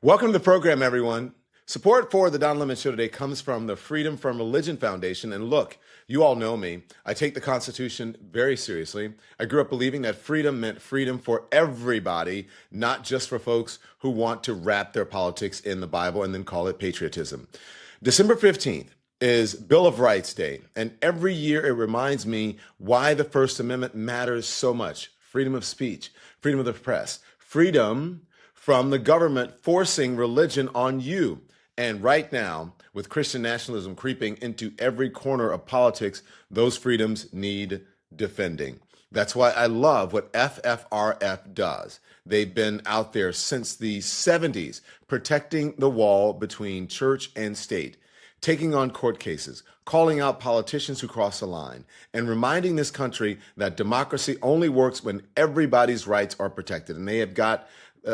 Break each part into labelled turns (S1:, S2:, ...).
S1: Welcome to the program, everyone. Support for the Don Lemon Show today comes from the Freedom from Religion Foundation. And look, you all know me. I take the Constitution very seriously. I grew up believing that freedom meant freedom for everybody, not just for folks who want to wrap their politics in the Bible and then call it patriotism. December 15th is Bill of Rights Day. And every year it reminds me why the First Amendment matters so much. Freedom of speech, freedom of the press, freedom from the government forcing religion on you. And right now, with Christian nationalism creeping into every corner of politics, those freedoms need defending. That's why I love what FFRF does. They've been out there since the 70s, protecting the wall between church and state, taking on court cases, calling out politicians who cross the line, and reminding this country that democracy only works when everybody's rights are protected. And they have got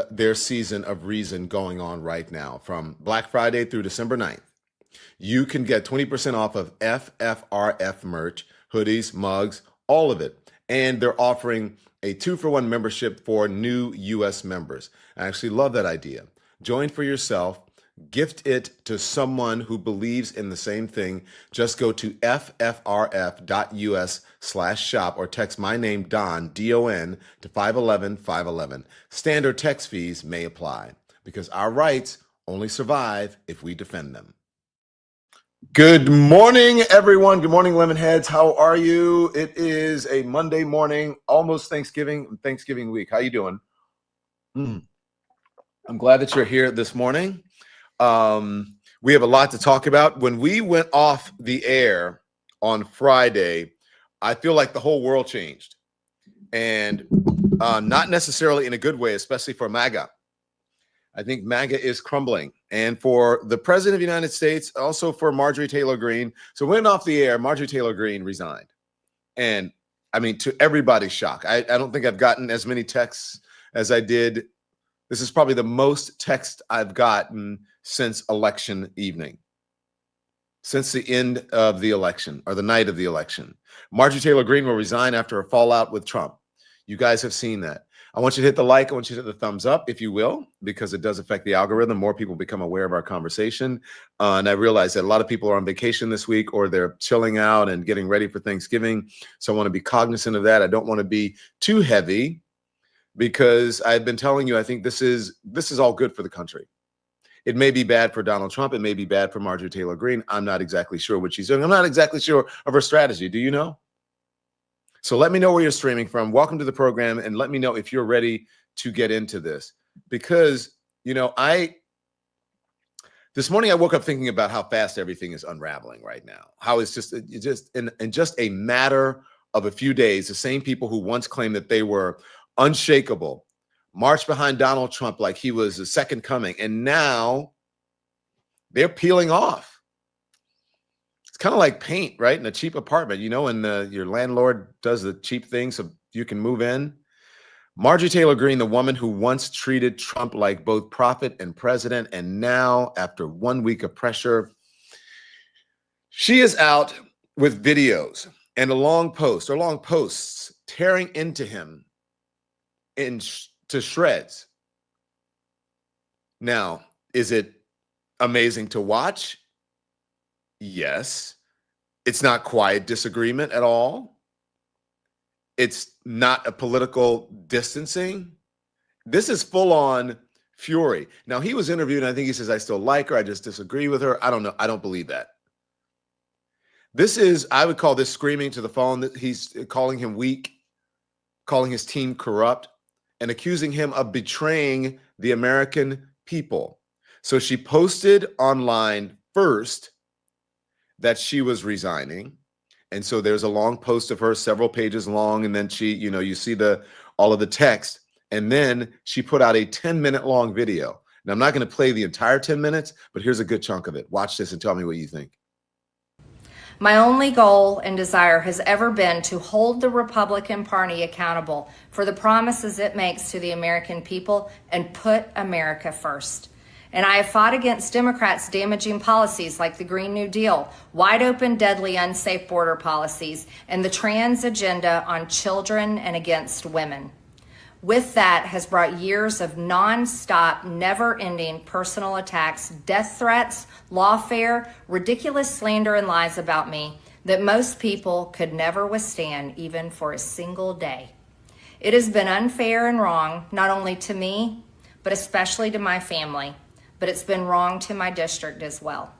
S1: their season of reason going on right now from Black Friday through December 9th. You can get 20% off of FFRF merch, hoodies, mugs, all of it. And they're offering a 2-for-1 membership for new U.S. members. I actually love that idea. Join for yourself. Gift it to someone who believes in the same thing. Just go to ffrf.us/shop or text my name, Don, D-O-N, to 511-511. Standard text fees may apply because our rights only survive if we defend them. Good morning, everyone. Good morning, Lemonheads. How are you? It is a Monday morning, almost Thanksgiving week. How you doing? I'm glad that you're here this morning. We have a lot to talk about. When we went off the air on Friday, I feel like the whole world changed, and not necessarily in a good way, especially for MAGA. I think MAGA is crumbling, and for the president of the United States, also for Marjorie Taylor Greene. So went off the air, Marjorie Taylor Greene resigned. And I mean, to everybody's shock, I don't think I've gotten as many texts as I did. This is probably the most text I've gotten since election evening, since the end of the election or the night of the election. Marjorie Taylor Greene will resign after a fallout with Trump. You guys have seen that. I want you to hit the like. I want you to hit the thumbs up, if you will, because it does affect the algorithm. More people become aware of our conversation. And I realize that a lot of people are on vacation this week, or they're chilling out and getting ready for Thanksgiving. So I want to be cognizant of that. I don't want to be too heavy, because I've been telling you, I think this is all good for the country. It may be bad for Donald Trump. It may be bad for Marjorie Taylor Greene. I'm not exactly sure what she's doing. I'm not exactly sure of her strategy. Do you know? So let me know where you're streaming from. Welcome to the program, and let me know if you're ready to get into this. Because, you know, this morning I woke up thinking about how fast everything is unraveling right now. How it's just in just a matter of a few days, the same people who once claimed that they were unshakable marched behind Donald Trump like he was the second coming, and now they're peeling off. It's kind of like paint, right? In a cheap apartment, you know, and your landlord does the cheap thing so you can move in. Marjorie Taylor Greene, the woman who once treated Trump like both prophet and president, and now, after 1 week of pressure, she is out with videos and long posts tearing into him to shreds. Now, is it amazing to watch? Yes. It's not quiet disagreement at all. It's not a political distancing. This is full on fury. Now, he was interviewed, and I think he says, I still like her. I just disagree with her. I don't know. I don't believe that. This is, I would call this screaming to the phone. He's calling him weak, calling his team corrupt, and accusing him of betraying the American people. So she posted online first that she was resigning. And so there's a long post of her, several pages long. And then she, you know, you see all of the text. And then she put out a 10-minute long video. Now, I'm not going to play the entire 10 minutes, but here's a good chunk of it. Watch this and tell me what you think.
S2: My only goal and desire has ever been to hold the Republican Party accountable for the promises it makes to the American people and put America first. And I have fought against Democrats' damaging policies like the Green New Deal, wide open, deadly, unsafe border policies, and the trans agenda on children and against women. with that has brought years of non-stop, never-ending personal attacks, death threats, lawfare, ridiculous slander and lies about me that most people could never withstand even for a single day. It has been unfair and wrong, not only to me, but especially to my family, but it's been wrong to my district as well.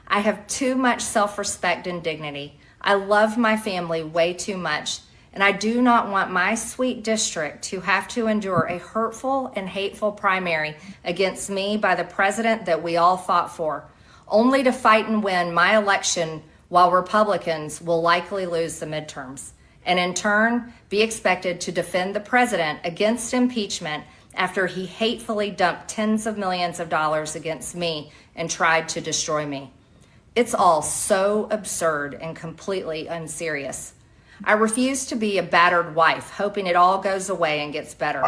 S2: I have too much self-respect and dignity. I love my family way too much, and I do not want my sweet district to have to endure a hurtful and hateful primary against me by the president that we all fought for, only to fight and win my election while Republicans will likely lose the midterms, and in turn be expected to defend the president against impeachment after he hatefully dumped tens of millions of dollars against me and tried to destroy me. It's all so absurd and completely unserious. I refuse to be a battered wife, hoping it all goes away and gets better.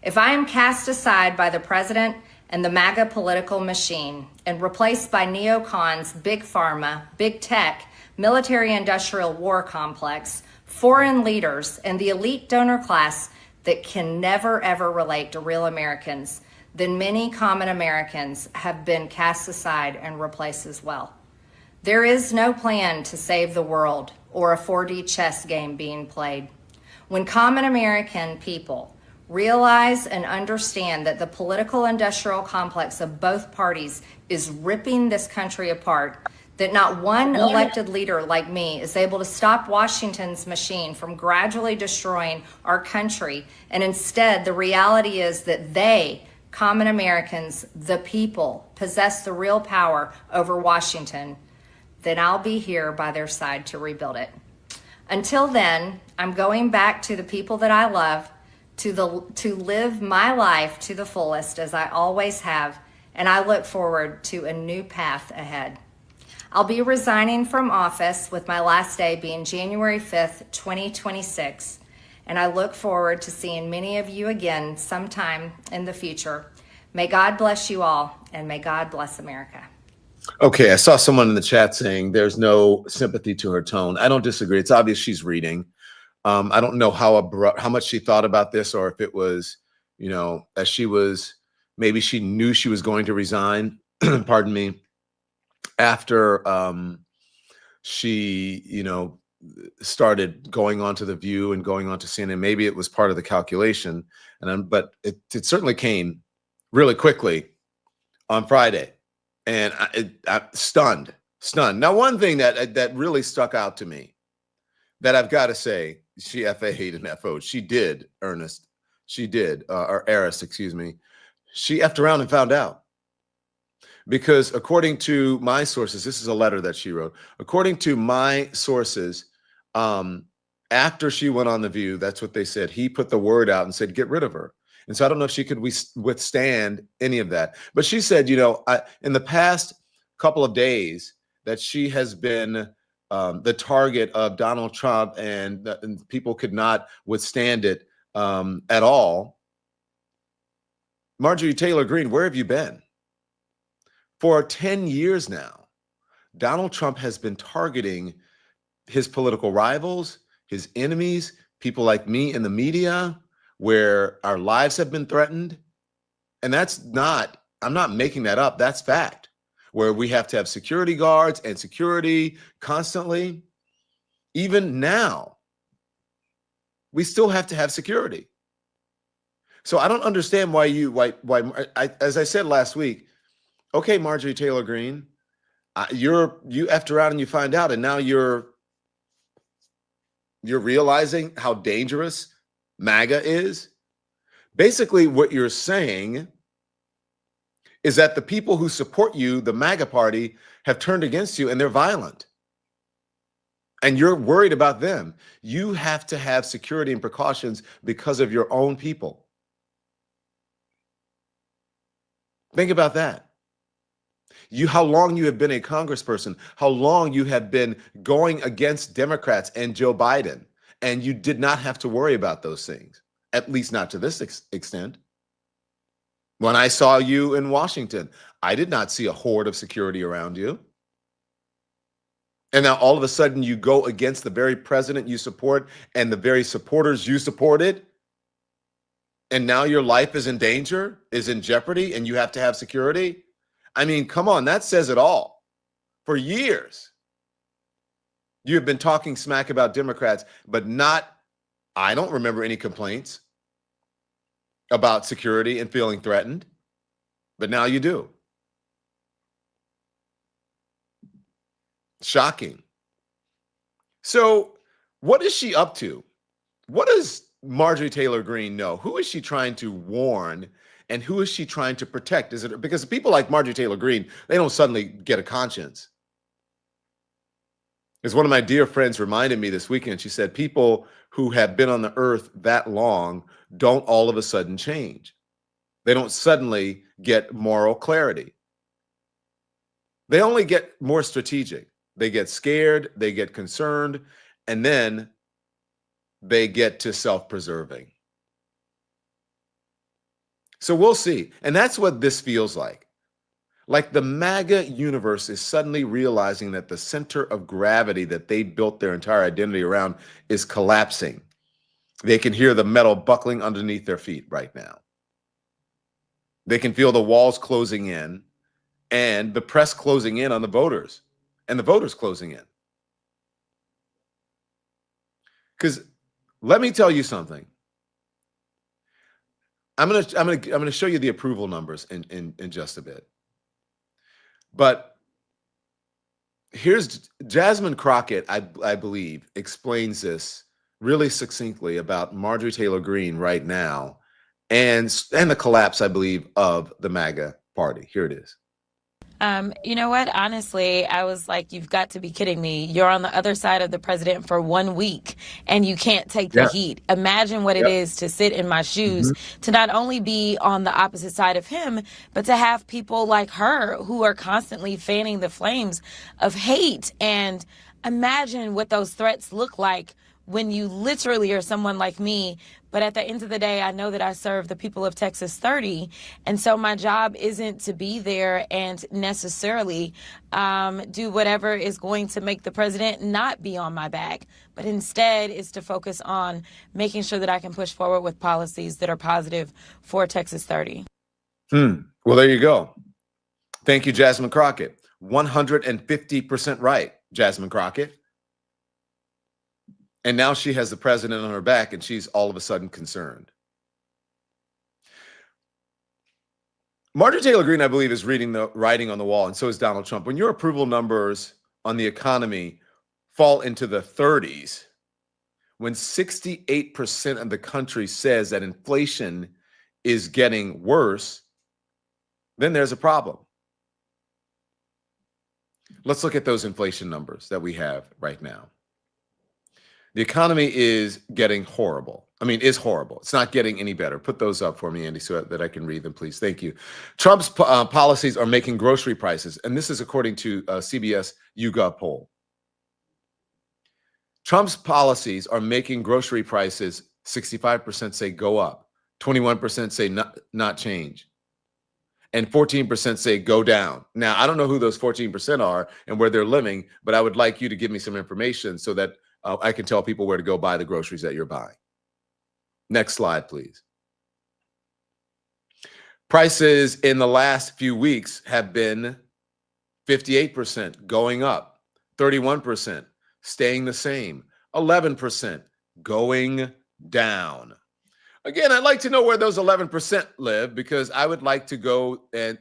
S2: If I am cast aside by the president and the MAGA political machine and replaced by neocons, big pharma, big tech, military-industrial war complex, foreign leaders, and the elite donor class that can never ever relate to real Americans, then many common Americans have been cast aside and replaced as well. There is no plan to save the world or a 4D chess game being played. When common American people realize and understand that the political industrial complex of both parties is ripping this country apart, that not one elected leader like me is able to stop Washington's machine from gradually destroying our country, and instead the reality is that they, common Americans, the people, possess the real power over Washington, then I'll be here by their side to rebuild it. Until then, I'm going back to the people that I love, to live my life to the fullest as I always have, and I look forward to a new path ahead. I'll be resigning from office with my last day being January 5th, 2026, and I look forward to seeing many of you again sometime in the future. May God bless you all, and may God bless America.
S1: Okay, I saw someone in the chat saying there's no sympathy to her tone. I don't disagree. It's obvious she's reading. I don't know how much she thought about this, or if it was, as she was, maybe she knew she was going to resign, pardon me, after she, started going on to The View and going on to CNN. Maybe it was part of the calculation, but it certainly came really quickly on Friday. And I'm stunned. Now, one thing that really stuck out to me that I've got to say, she FA'd and FO'd. She did, Ernest. She did, or Eris, excuse me. She effed around and found out. Because according to my sources, this is a letter that she wrote. According to my sources, after she went on The View, that's what they said. He put the word out and said, get rid of her. And so I don't know if she could withstand any of that. But she said, in the past couple of days that she has been the target of Donald Trump, and people could not withstand it at all. Marjorie Taylor Greene, where have you been? For 10 years now, Donald Trump has been targeting his political rivals, his enemies, people like me in the media, where our lives have been threatened. And I'm not making that up. That's fact. Where we have to have security guards and security constantly. Even now, we still have to have security. So I don't understand why as I said last week, okay, Marjorie Taylor Greene, you effed around and you find out, and now you're realizing how dangerous MAGA is. Basically, what you're saying is that the people who support you, the MAGA party, have turned against you and they're violent. And you're worried about them. You have to have security and precautions because of your own people. Think about that. How long you have been a congressperson, how long you have been going against Democrats and Joe Biden, and you did not have to worry about those things, at least not to this extent. When I saw you in Washington, I did not see a horde of security around you. And now all of a sudden you go against the very president you support and the very supporters you supported. and now your life is in danger, is in jeopardy, and you have to have security. I mean, come on, that says it all. For years, you have been talking smack about Democrats, but I don't remember any complaints about security and feeling threatened, but now you do. Shocking. So, what is she up to? What does Marjorie Taylor Greene know? Who is she trying to warn, and who is she trying to protect? Is it because people like Marjorie Taylor Greene, they don't suddenly get a conscience? As one of my dear friends reminded me this weekend, she said, people who have been on the earth that long don't all of a sudden change. They don't suddenly get moral clarity. They only get more strategic. They get scared, they get concerned, and then they get to self-preserving. So we'll see. And that's what this feels like. Like the MAGA universe is suddenly realizing that the center of gravity that they built their entire identity around is collapsing. They can hear the metal buckling underneath their feet right now. They can feel the walls closing in and the press closing in on the voters and the voters closing in. Because let me tell you something. I'm gonna show you the approval numbers in just a bit. But here's Jasmine Crockett, I believe, explains this really succinctly about Marjorie Taylor Greene right now and the collapse, I believe, of the MAGA party. Here it is.
S3: You know what? Honestly, I was like, you've got to be kidding me. You're on the other side of the president for 1 week and you can't take the heat. Imagine what it is to sit in my shoes, to not only be on the opposite side of him, but to have people like her who are constantly fanning the flames of hate. And imagine what those threats look like when you literally are someone like me. But at the end of the day, I know that I serve the people of Texas 30. And so my job isn't to be there and necessarily do whatever is going to make the president not be on my back, but instead is to focus on making sure that I can push forward with policies that are positive for Texas 30.
S1: Well, there you go. Thank you, Jasmine Crockett. 150% right, Jasmine Crockett. And now she has the president on her back and she's all of a sudden concerned. Marjorie Taylor Greene, I believe, is reading the writing on the wall, and so is Donald Trump. When your approval numbers on the economy fall into the 30s, when 68% of the country says that inflation is getting worse, then there's a problem. Let's look at those inflation numbers that we have right now. The economy is getting horrible. I mean, is horrible. It's not getting any better. Put those up for me, Andy, so that I can read them, please. Thank you. Trump's policies are making grocery prices, and this is according to CBS YouGov poll. Trump's policies are making grocery prices, 65% say go up, 21% say not change, and 14% say go down. Now, I don't know who those 14% are and where they're living, but I would like you to give me some information so that I can tell people where to go buy the groceries that you're buying. Next slide, please. Prices in the last few weeks have been 58% going up, 31% staying the same, 11% going down. Again, I'd like to know where those 11% live, because I would like to go and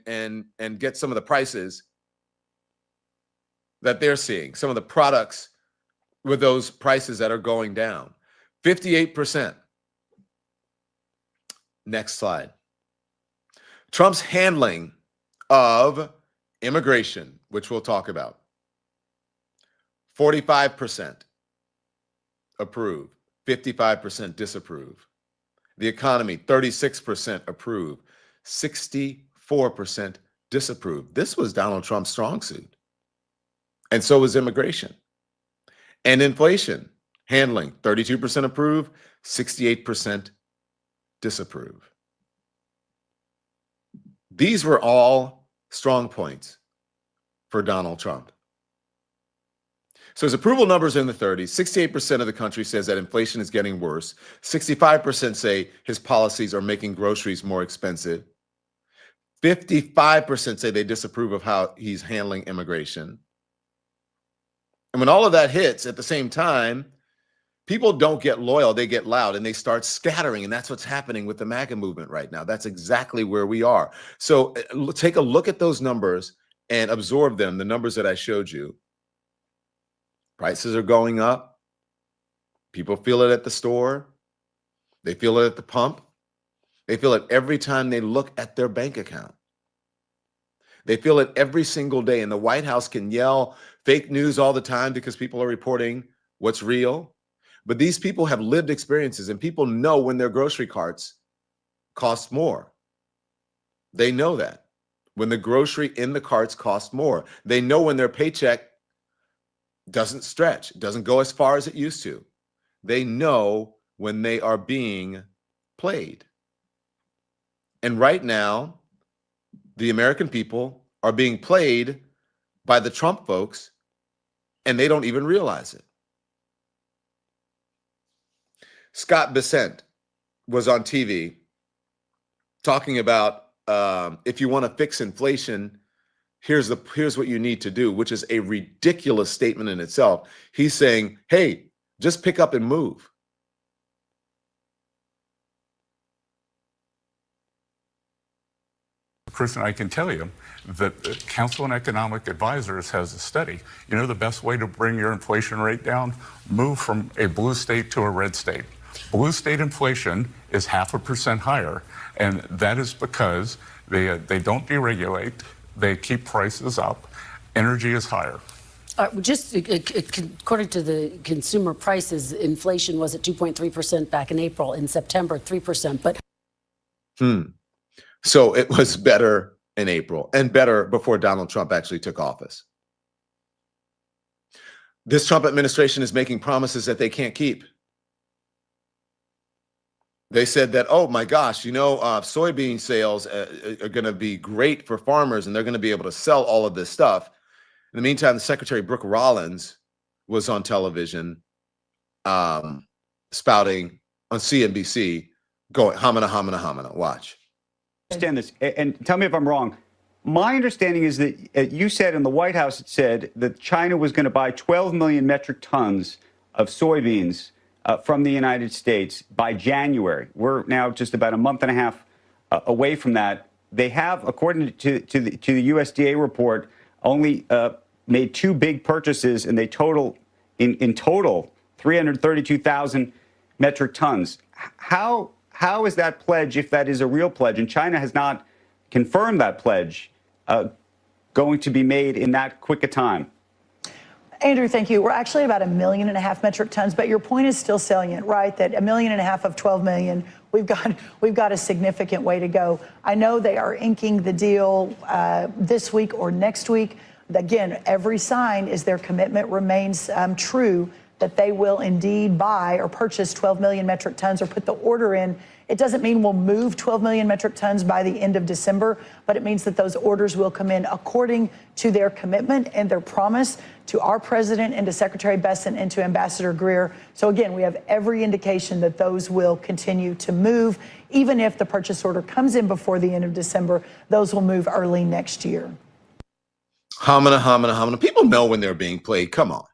S1: get some of the prices that they're seeing, some of the products with those prices that are going down. 58%. Next slide. Trump's handling of immigration, which we'll talk about. 45% approve, 55% disapprove. The economy, 36% approve, 64% disapprove. This was Donald Trump's strong suit. And so was immigration. And inflation handling, 32% approve, 68% disapprove. These were all strong points for Donald Trump. So his approval numbers are in the 30s. 68% of the country says that inflation is getting worse. 65% say his policies are making groceries more expensive. 55% say they disapprove of how he's handling immigration. And when all of that hits at the same time, people don't get loyal, they get loud, and they start scattering. And that's what's happening with the MAGA movement right now. That's exactly where we are. So take a look at those numbers and absorb them, the numbers that I showed you. Prices are going up. People feel it at the store. They feel it at the pump. They feel it every time they look at their bank account. They feel it every single day. And the White House can yell fake news all the time because people are reporting what's real. But these people have lived experiences, and people know when their grocery carts cost more. They know that. When the grocery in the carts costs more. They know when their paycheck doesn't stretch, doesn't go as far as it used to. They know when they are being played. And right now, the American people are being played by the Trump folks, and they don't even realize it. Scott Bessent was on TV talking about if you want to fix inflation, here's what you need to do, which is a ridiculous statement in itself. He's saying, hey, just pick up and move.
S4: Kristen, I can tell you that the Council on Economic Advisors has a study. You know the best way to bring your inflation rate down? Move from a blue state to a red state. Blue state inflation is 0.5% higher, and that is because they don't deregulate, they keep prices up, energy is higher.
S5: Just according to the consumer prices, inflation was at 2.3% back in April. In September, 3%. But
S1: So it was better in April and better before Donald Trump actually took office. This Trump administration is making promises that they can't keep. They said that, oh my gosh, soybean sales are going to be great for farmers and they're going to be able to sell all of this stuff. In the meantime, the Secretary Brooke Rollins was on television spouting on CNBC, going hamina, hamina, hamina. Watch.
S6: Understand this, and tell me if I'm wrong. My understanding is that you said in the White House, it said that China was going to buy 12 million metric tons of soybeans from the United States by January. We're now just about a month and a half away from that. They have, according to the USDA report, only made two big purchases, and they total in total 332,000 metric tons. How is that pledge, if that is a real pledge, and China has not confirmed that pledge, going to be made in that quick a time?
S7: Andrew, thank you. We're actually about 1.5 million metric tons, but your point is still salient, right? That 1.5 million of 12 million, we've got a significant way to go. I know they are inking the deal this week or next week. Again, every sign is their commitment remains true, that they will indeed buy or purchase 12 million metric tons or put the order in. It doesn't mean we'll move 12 million metric tons by the end of December, but it means that those orders will come in according to their commitment and their promise to our president and to Secretary Bessent and to Ambassador Greer. So again, we have every indication that those will continue to move. Even if the purchase order comes in before the end of December, those will move early next year.
S1: Hamina, hamina, hamina. People know when they're being played. Come on.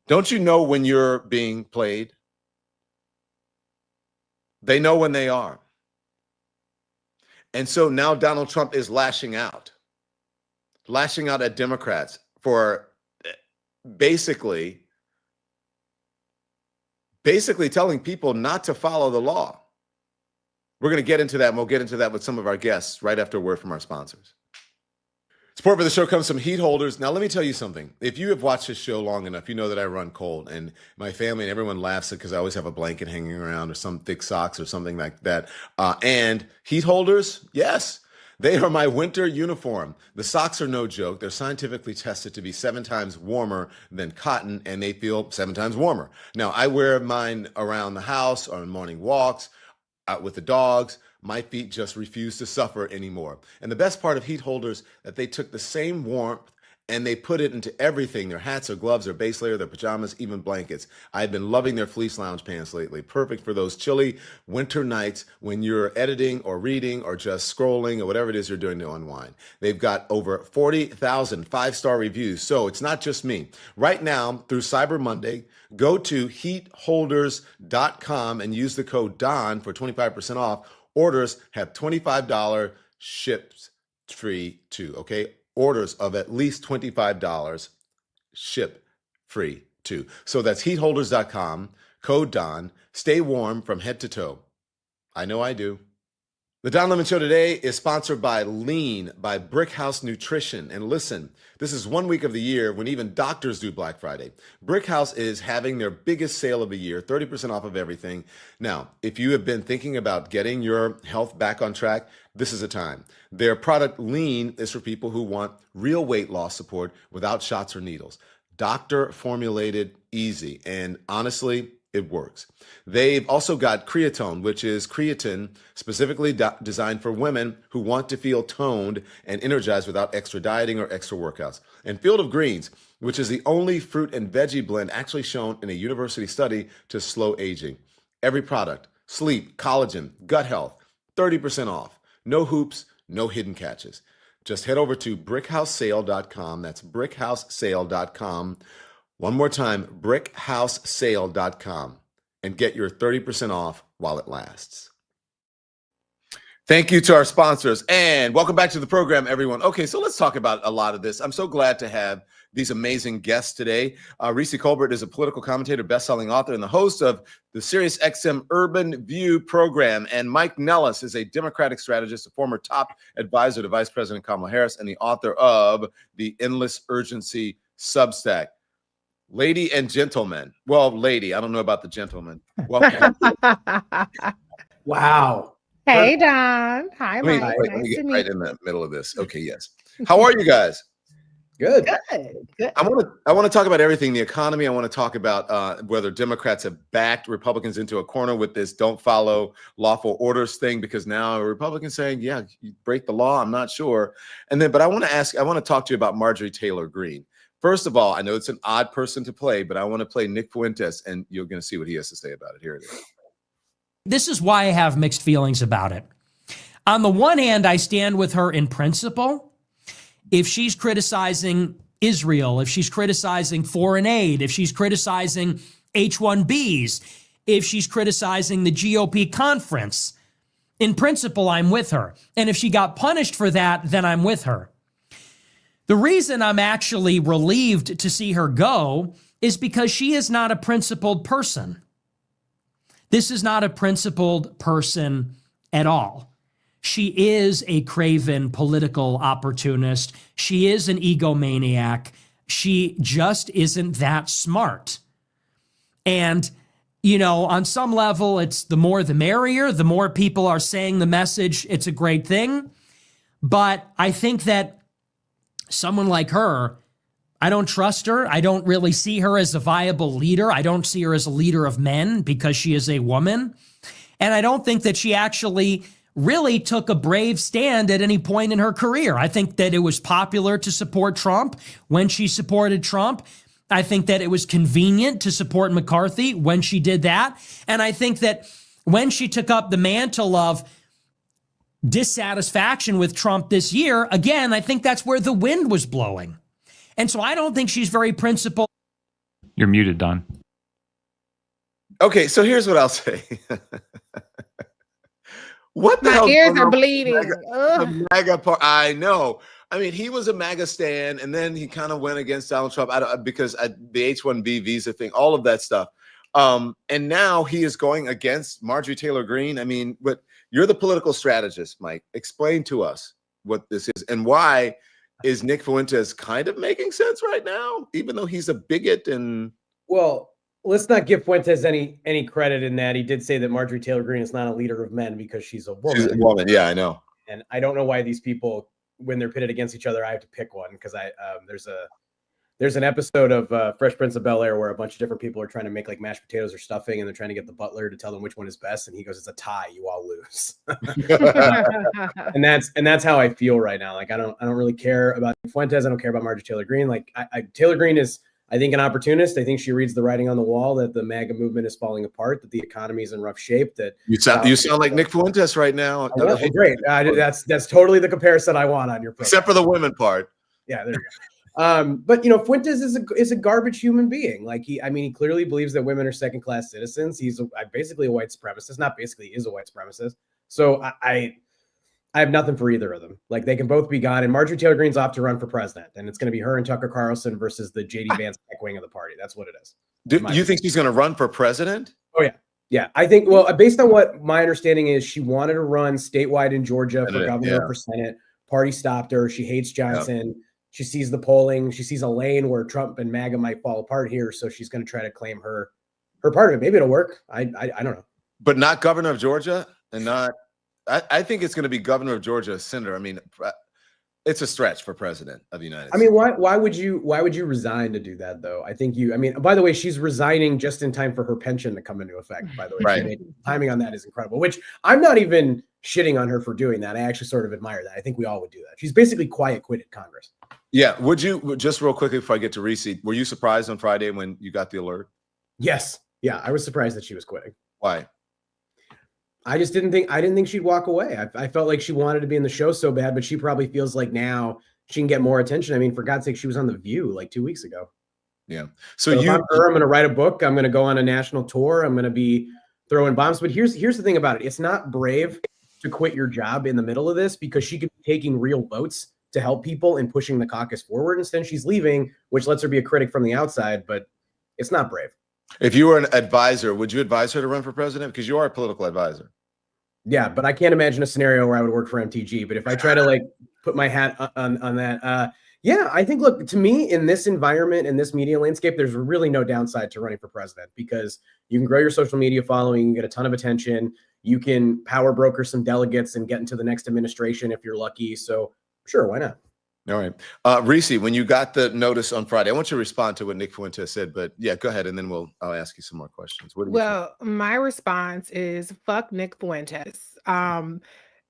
S1: Don't you know when you're being played? They know when they are. And so now Donald Trump is lashing out at Democrats for basically telling people not to follow the law. We're going to get into that, and we'll get into that with some of our guests right after a word from our sponsors. Support for the show comes from Heat Holders. Now, let me tell you something. If you have watched this show long enough, you know that I run cold, and my family and everyone laughs because I always have a blanket hanging around or some thick socks or something like that. And Heat Holders, yes, they are my winter uniform. The socks are no joke. They're scientifically tested to be 7 times warmer than cotton, and they feel 7 times warmer. Now, I wear mine around the house or on morning walks, out with the dogs. My feet just refuse to suffer anymore. And the best part of Heat Holders, that they took the same warmth and they put it into everything, their hats, their gloves, their base layer, their pajamas, even blankets. I've been loving their fleece lounge pants lately. Perfect for those chilly winter nights when you're editing or reading or just scrolling or whatever it is you're doing to unwind. They've got over 40,000 5-star reviews, so it's not just me. Right now, through Cyber Monday, go to heatholders.com and use the code DON for 25% off. Orders have $25 shipped free too, okay? Orders of at least $25 ship free too. So that's heatholders.com, code DON. Stay warm from head to toe. I know I do. The Don Lemon Show today is sponsored by Lean by Brickhouse Nutrition. And listen, this is 1 week of the year when even doctors do Black Friday. Brickhouse is having their biggest sale of the year, 30% off of everything. Now, if you have been thinking about getting your health back on track, this is a time. Their product Lean is for people who want real weight loss support without shots or needles. Doctor formulated, easy, and honestly, it works. They've also got creatine, which is creatine specifically designed for women who want to feel toned and energized without extra dieting or extra workouts. And Field of Greens, which is the only fruit and veggie blend actually shown in a university study to slow aging. Every product, sleep, collagen, gut health, 30% off. No hoops, no hidden catches. Just head over to brickhousesale.com. That's brickhousesale.com. One more time, brickhousesale.com, and get your 30% off while it lasts. Thank you to our sponsors, and welcome back to the program, everyone. Okay, so let's talk about a lot of this. I'm so glad to have these amazing guests today. Reese Colbert is a political commentator, best-selling author, and the host of the SiriusXM Urban View program. And Mike Nellis is a Democratic strategist, a former top advisor to Vice President Kamala Harris, and the author of the Endless Urgency Substack. Lady and gentlemen. Well, lady, I don't know about the gentleman. Welcome.
S8: Wow.
S9: Hey, Don. Hi, Mike.
S1: Let me
S9: Nice
S1: get
S9: to
S1: right
S9: meet
S1: in the middle of this. Okay, yes. How are you guys?
S8: Good.
S9: Good.
S1: I want to talk about everything, the economy. I want to talk about whether Democrats have backed Republicans into a corner with this don't follow lawful orders thing, because now Republicans saying, yeah, you break the law. I'm not sure. But I want to talk to you about Marjorie Taylor Greene. First of all, I know it's an odd person to play, but I want to play Nick Fuentes, and you're going to see what he has to say about it. Here it is.
S10: This is why I have mixed feelings about it. On the one hand, I stand with her in principle. If she's criticizing Israel, if she's criticizing foreign aid, if she's criticizing H-1Bs, if she's criticizing the GOP conference, in principle, I'm with her. And if she got punished for that, then I'm with her. The reason I'm actually relieved to see her go is because she is not a principled person. This is not a principled person at all. She is a craven political opportunist. She is an egomaniac. She just isn't that smart. And, you know, on some level, it's the more the merrier. The more people are saying the message, it's a great thing. But I think that someone like her, I don't trust her. I don't really see her as a viable leader. I don't see her as a leader of men because she is a woman. And I don't think that she actually really took a brave stand at any point in her career. I think that it was popular to support Trump when she supported Trump. I think that it was convenient to support McCarthy when she did that. And I think that when she took up the mantle of dissatisfaction with Trump this year, again, I think that's where the wind was blowing. And so I don't think she's very principled.
S11: You're muted, Don.
S1: Okay, so here's what I'll say. What the
S9: My
S1: hell?
S9: ears are bleeding.
S1: The MAGA part. I know. I mean, he was a MAGA stan, and then he kind of went against Donald Trump because the H-1B visa thing, all of that stuff. And now he is going against Marjorie Taylor Greene. I mean, but you're the political strategist, Mike. Explain to us what this is and why is Nick Fuentes kind of making sense right now, even though he's a bigot and.
S8: Well, let's not give Fuentes any credit in that. He did say that Marjorie Taylor Greene is not a leader of men because she's a woman.
S1: She's a woman, yeah, I know.
S8: And I don't know why these people, when they're pitted against each other, I have to pick one because There's an episode of Fresh Prince of Bel-Air where a bunch of different people are trying to make like mashed potatoes or stuffing, and they're trying to get the butler to tell them which one is best, and he goes, "It's a tie. You all lose." and that's how I feel right now. Like I don't really care about Fuentes. I don't care about Marjorie Taylor Greene. Like Taylor Greene is, I think, an opportunist. I think she reads the writing on the wall that the MAGA movement is falling apart, that the economy is in rough shape. That
S1: you sound like Nick Fuentes right now.
S8: Great. That's totally the comparison I want on your program.
S1: Except for the women part.
S8: Yeah, there you go. But Fuentes is a garbage human being. Like he clearly believes that women are second-class citizens. He's basically a white supremacist. Not basically, he is a white supremacist. So I have nothing for either of them. Like they can both be gone. And Marjorie Taylor Greene's off to run for president, and it's going to be her and Tucker Carlson versus the JD Vance back wing of the party. That's what it is.
S1: Do you think she's going to run for president?
S8: Oh yeah. Yeah, I think. Well, based on what my understanding is, she wanted to run statewide in Georgia for governor, for Senate. Party stopped her. She hates Johnson. Yep. She sees the polling. She sees a lane where Trump and MAGA might fall apart here, so she's going to try to claim her part of it. Maybe it'll work. I don't know. But
S1: not governor of Georgia, and not. I think it's going to be governor of Georgia, senator. I mean, it's a stretch for president of the United States.
S8: I mean, why would you resign to do that though? I think by the way, she's resigning just in time for her pension to come into effect. By the way,
S1: right.
S8: Timing on that is incredible. Which I'm not even shitting on her for doing that. I actually sort of admire that. I think we all would do that. She's basically quiet quitted Congress.
S1: Yeah. Would you, just real quickly before I get to Reese, were you surprised on Friday when you got the alert?
S8: Yes. Yeah. I was surprised that she was quitting.
S1: Why?
S8: I didn't think she'd walk away. I felt like she wanted to be in the show so bad, but she probably feels like now she can get more attention. I mean, for God's sake, she was on The View like 2 weeks ago.
S1: Yeah.
S8: So if I'm her, I'm going to write a book. I'm going to go on a national tour. I'm going to be throwing bombs. But here's the thing about it. It's not brave to quit your job in the middle of this, because she could be taking real votes to help people and pushing the caucus forward. Instead, she's leaving, which lets her be a critic from the outside, but it's not brave.
S1: If you were an advisor, would you advise her to run for president? Because you are a political advisor.
S8: Yeah, but I can't imagine a scenario where I would work for MTG. But if I try to like put my hat on that, yeah, I think, look, to me, in this environment, in this media landscape, there's really no downside to running for president, because you can grow your social media following, you can get a ton of attention, you can power broker some delegates and get into the next administration if you're lucky. So sure, why not?
S1: All right. Reese, when you got the notice on Friday, I want you to respond to what Nick Fuentes said, but yeah, go ahead. And then I'll ask you some more questions.
S9: Well, my response is fuck Nick Fuentes.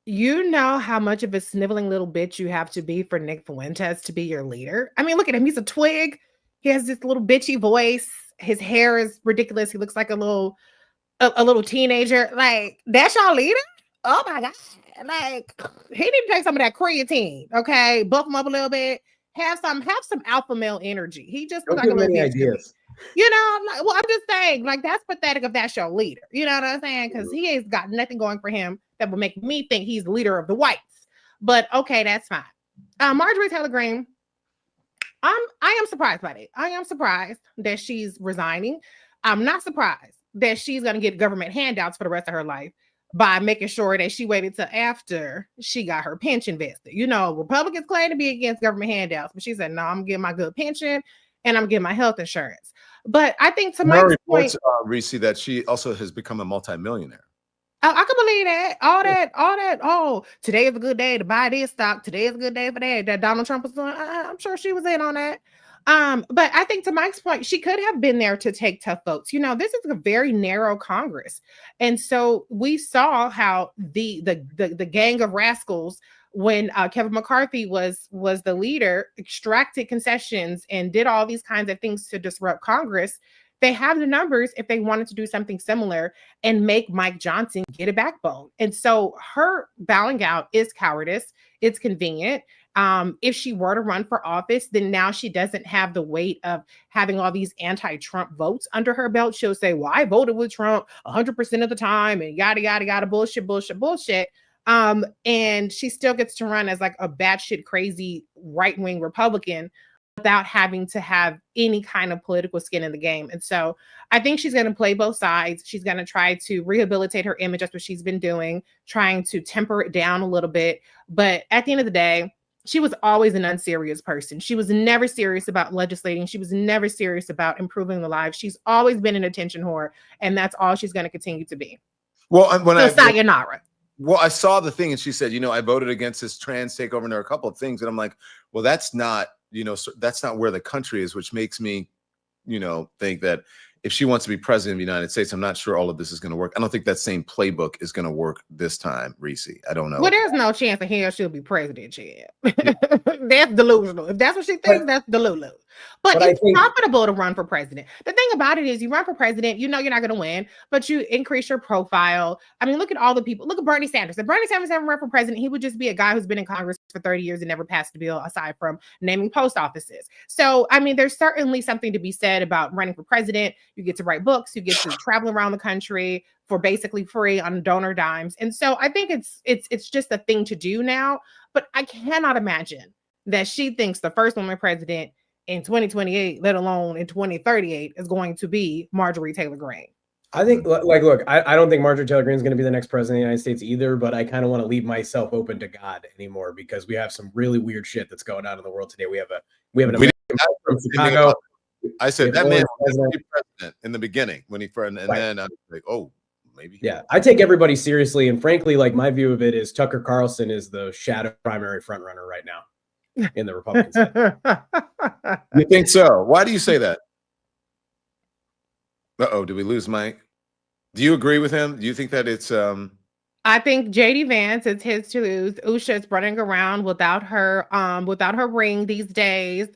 S9: You know how much of a sniveling little bitch you have to be for Nick Fuentes to be your leader. I mean, look at him. He's a twig. He has this little bitchy voice. His hair is ridiculous. He looks like a little teenager. Like, that's your leader? Oh my God. Like, he need to take some of that creatine, okay? Buff him up a little bit. Have some alpha male energy. He just looks like a little bitch. Ideas. You know, like, well, I'm just saying, like, that's pathetic if that's your leader. You know what I'm saying? Because he has got nothing going for him that would make me think he's the leader of the whites. But okay, that's fine. Marjorie Taylor Greene, I am surprised by it. I am surprised that she's resigning. I'm not surprised that she's going to get government handouts for the rest of her life by making sure that she waited till after she got her pension vested. You know, Republicans claim to be against government handouts, but she said, no, I'm getting my good pension and I'm getting my health insurance. But I think to my point,
S1: Reese, that she also has become a multimillionaire.
S9: I can believe that. All that. Oh, today is a good day to buy this stock. Today is a good day for that. That Donald Trump was doing. I'm sure she was in on that. But I think to Mike's point, she could have been there to take tough votes. You know, this is a very narrow Congress. And so we saw how the gang of rascals, when Kevin McCarthy was the leader, extracted concessions and did all these kinds of things to disrupt Congress. They have the numbers if they wanted to do something similar and make Mike Johnson get a backbone. And so her bowing out is cowardice. It's convenient. If she were to run for office, then now she doesn't have the weight of having all these anti-Trump votes under her belt. She'll say, well, I voted with Trump 100% of the time and yada, yada, yada, bullshit. And she still gets to run as like a batshit crazy right-wing Republican without having to have any kind of political skin in the game. And so I think she's going to play both sides. She's going to try to rehabilitate her image. That's what she's been doing, trying to temper it down a little bit. But at the end of the day, she was always an unserious person. She was never serious about legislating. She was never serious about improving the lives. She's always been an attention whore, and that's all she's going to continue to be.
S1: Well,
S9: sayonara.
S1: Well, I saw the thing, and she said, you know, I voted against this trans takeover, and there are a couple of things, and I'm like, well, that's not that's not where the country is, which makes me, think that if she wants to be president of the United States, I'm not sure all of this is going to work. I don't think that same playbook is going to work this time, Reese. I don't know.
S9: Well, there's no chance in hell she'll be president, Chad. That's delusional. If that's what she thinks, that's delusional. But it's profitable to run for president. The thing about it is you run for president, you're not going to win, but you increase your profile. I mean, look at all the people. Look at Bernie Sanders. If Bernie Sanders ever ran for president, he would just be a guy who's been in Congress for 30 years and never passed a bill aside from naming post offices. So, I mean, there's certainly something to be said about running for president. You get to write books, you get to travel around the country for basically free on donor dimes. And so I think it's just a thing to do now, but I cannot imagine that she thinks the first woman president in 2028, let alone in 2038, is going to be Marjorie Taylor Greene.
S8: I think, look, I don't think Marjorie Taylor Greene is going to be the next president of the United States either, but I kind of want to leave myself open to God anymore because we have some really weird shit that's going on in the world today. We have an American from Chicago.
S1: I said that man was the president in the beginning when he first, and then I was like, oh, maybe.
S8: Yeah, I take everybody seriously, and frankly, like my view of it is Tucker Carlson is the shadow primary frontrunner right now in the Republican side.
S1: You think so? Why do you say that? Uh-oh, did we lose Mike? Do you agree with him? Do you think that it's
S9: I think JD Vance is his to lose. Usha's running around without her ring these days.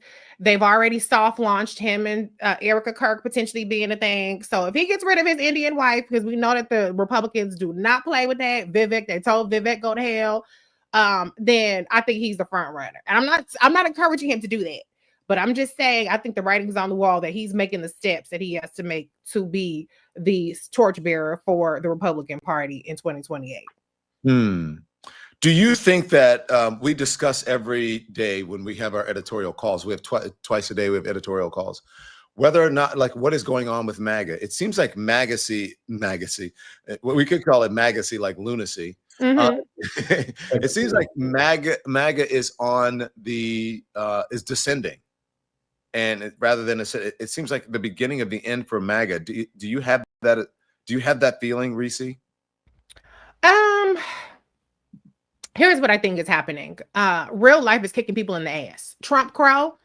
S9: They've already soft launched him and Erica Kirk potentially being a thing. So if he gets rid of his Indian wife, because we know that the Republicans do not play with that, Vivek, they told Vivek go to hell. Then I think he's the front runner. And I'm not encouraging him to do that. But I'm just saying, I think the writing's on the wall that he's making the steps that he has to make to be the torchbearer for the Republican Party in 2028.
S1: Do you think that we discuss every day when we have our editorial calls? We have twice a day, we have editorial calls. Whether or not, like, what is going on with MAGA? It seems like MAGA-cy, we could call it MAGA-cy, like lunacy. It seems like MAGA is on the is descending. And rather than it seems like the beginning of the end for MAGA. Do you have that? Do you have that feeling, Reese?
S9: Here's what I think is happening. Real life is kicking people in the ass. Trump Crow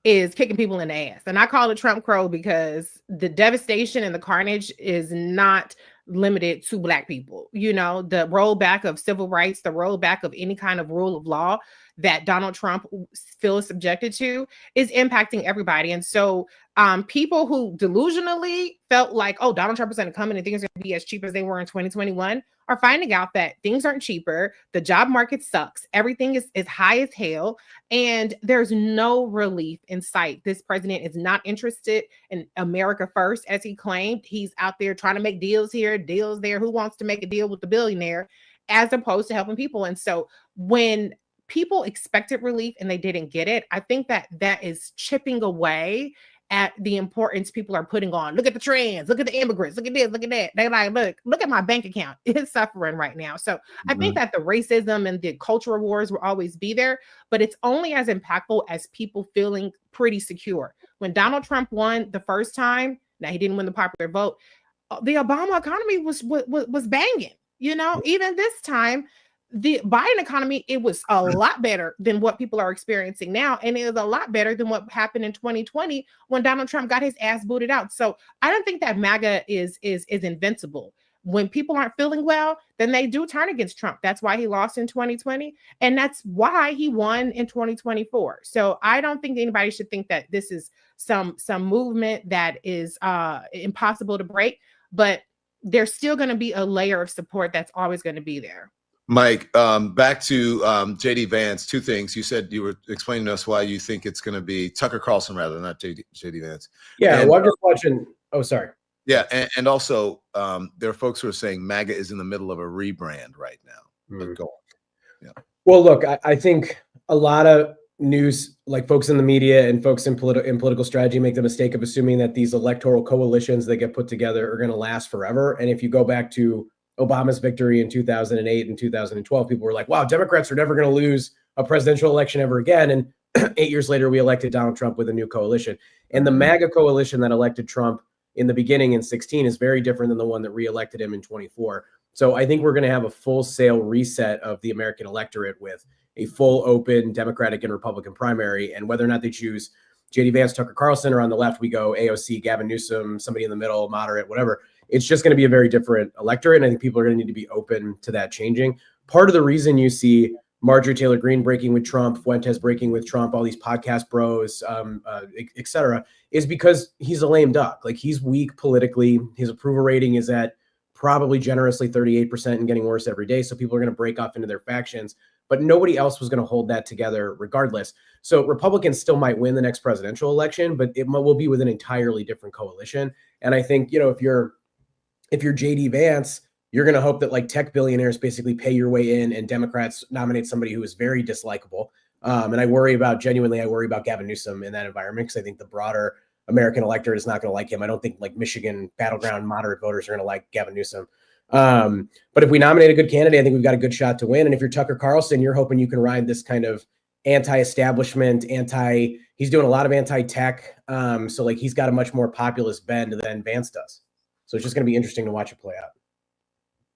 S9: is kicking people in the ass. And I call it Trump Crow because the devastation and the carnage is not limited to Black people. You know, the rollback of civil rights, the rollback of any kind of rule of law that Donald Trump feels subjected to is impacting everybody. And so people who delusionally felt like, oh, Donald Trump is going to come in and things are going to be as cheap as they were in 2021 are finding out that things aren't cheaper. The job market sucks. Everything is high as hell. And there's no relief in sight. This president is not interested in America first, as he claimed. He's out there trying to make deals here, deals there. Who wants to make a deal with the billionaire as opposed to helping people? And so when people expected relief and they didn't get it, I think that is chipping away at the importance people are putting on. Look at the trends, look at the immigrants, look at this, look at that. They're like, look at my bank account. It's suffering right now. So I think that the racism and the cultural wars will always be there, but it's only as impactful as people feeling pretty secure. When Donald Trump won the first time, now he didn't win the popular vote, the Obama economy was banging. You know, even this time, the Biden economy, it was a lot better than what people are experiencing now. And it is a lot better than what happened in 2020 when Donald Trump got his ass booted out. So I don't think that MAGA is invincible. When people aren't feeling well, then they do turn against Trump. That's why he lost in 2020. And that's why he won in 2024. So I don't think anybody should think that this is some movement that is impossible to break, but there's still going to be a layer of support that's always going to be there.
S1: Mike, back to JD Vance, two things. You said you were explaining to us why you think it's going to be Tucker Carlson rather, not JD Vance.
S8: Yeah, well, I'm just watching. Oh, sorry.
S1: Yeah, and also there are folks who are saying MAGA is in the middle of a rebrand right now. But go on. Yeah.
S8: Well, look, I think a lot of news, like folks in the media and folks in political strategy, make the mistake of assuming that these electoral coalitions that get put together are going to last forever. And if you go back to Obama's victory in 2008 and 2012, people were like, wow, Democrats are never going to lose a presidential election ever again. And 8 years later, we elected Donald Trump with a new coalition. And the MAGA coalition that elected Trump in the beginning in 16 is very different than the one that reelected him in 24. So I think we're going to have a full-scale reset of the American electorate with a full open Democratic and Republican primary. And whether or not they choose JD Vance, Tucker Carlson, or on the left, we go AOC, Gavin Newsom, somebody in the middle, moderate, whatever. It's just going to be a very different electorate. And I think people are going to need to be open to that changing. Part of the reason you see Marjorie Taylor Greene breaking with Trump, Fuentes breaking with Trump, all these podcast bros, et cetera, is because he's a lame duck. Like, he's weak politically. His approval rating is at probably generously 38% and getting worse every day. So people are going to break off into their factions, but nobody else was going to hold that together regardless. So Republicans still might win the next presidential election, but it will be with an entirely different coalition. And I think, you know, if you're JD Vance, you're going to hope that like tech billionaires basically pay your way in and Democrats nominate somebody who is very dislikable. And I worry about Gavin Newsom in that environment, because I think the broader American electorate is not going to like him. I don't think like Michigan battleground moderate voters are going to like Gavin Newsom. But if we nominate a good candidate, I think we've got a good shot to win. And if you're Tucker Carlson, you're hoping you can ride this kind of anti-establishment, he's doing a lot of anti-tech. So like he's got a much more populist bend than Vance does. So it's just going to be interesting to watch it play out.